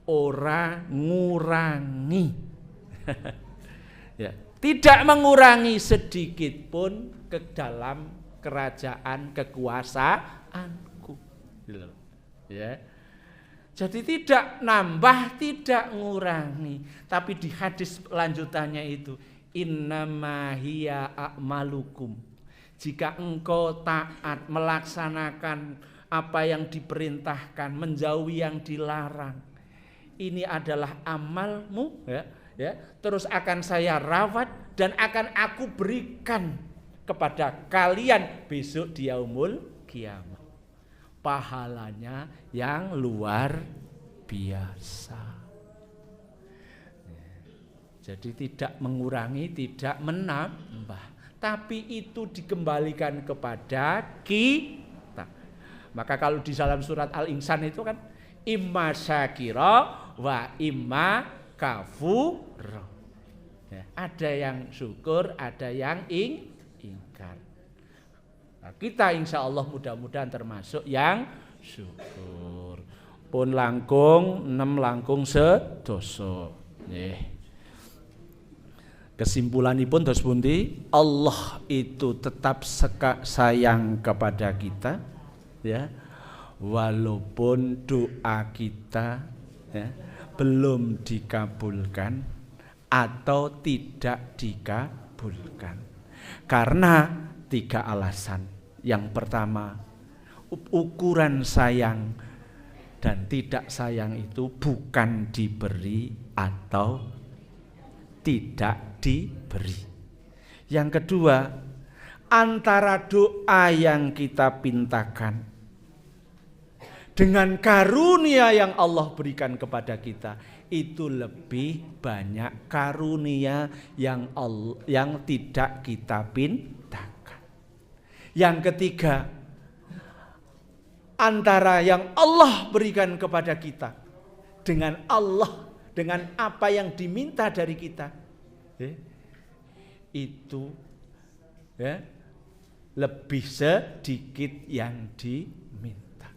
ora ngurangi, ya, tidak mengurangi sedikit pun ke dalam kerajaan kekuasaanku, ya. Jadi tidak nambah, tidak ngurangi, tapi di hadis lanjutannya itu innama hiya a'malukum, jika engkau taat melaksanakan apa yang diperintahkan, menjauhi yang dilarang, ini adalah amalmu, ya, ya. Terus akan saya rawat dan akan aku berikan kepada kalian besok di yaumul kiamat pahalanya yang luar biasa. Jadi tidak mengurangi, tidak menambah, tapi itu dikembalikan kepada kita. Maka kalau di dalam surat Al-Insan itu kan imma syakira wa imma kafura. Ya, ada yang syukur, ada yang ingkar. Nah, kita insya Allah mudah-mudahan termasuk yang syukur. Pun langkung 6 langkung sedoso. Kesimpulanipun dos pundi, Allah itu tetap sayang kepada kita, ya, walaupun doa kita, ya, belum dikabulkan atau tidak dikabulkan karena 3 alasan. Yang pertama, ukuran sayang dan tidak sayang itu bukan diberi atau tidak diberi. Yang kedua, antara doa yang kita pintakan dengan karunia yang Allah berikan kepada kita, itu lebih banyak karunia yang tidak kita pintakan. Yang ketiga, antara yang Allah berikan kepada kita dengan apa yang diminta dari kita, itu, ya, lebih sedikit yang diminta.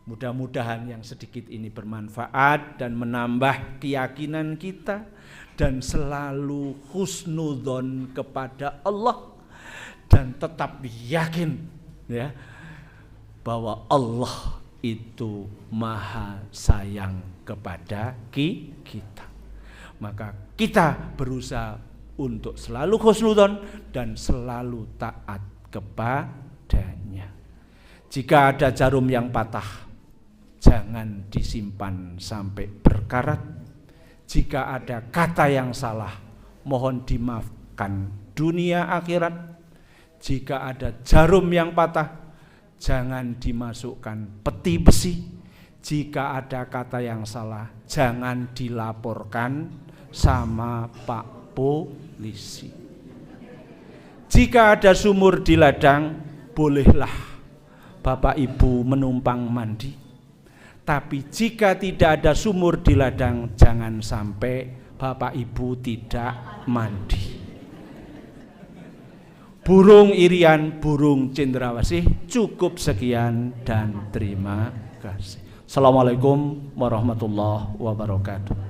Mudah-mudahan yang sedikit ini bermanfaat dan menambah keyakinan kita dan selalu husnudzon kepada Allah dan tetap yakin, ya, bahwa Allah itu maha sayang kepada kita. Maka kita berusaha untuk selalu husnudzon dan selalu taat kepadanya. Jika ada jarum yang patah, jangan disimpan sampai berkarat. Jika ada kata yang salah, mohon dimaafkan dunia akhirat. Jika ada jarum yang patah, jangan dimasukkan peti besi. Jika ada kata yang salah, jangan dilaporkan sama Pak Polisi. Jika ada sumur di ladang, bolehlah Bapak Ibu menumpang mandi. Tapi jika tidak ada sumur di ladang, jangan sampai Bapak Ibu tidak mandi. Burung irian, burung cendrawasih. Cukup sekian dan terima kasih. Assalamualaikum warahmatullahi wabarakatuh.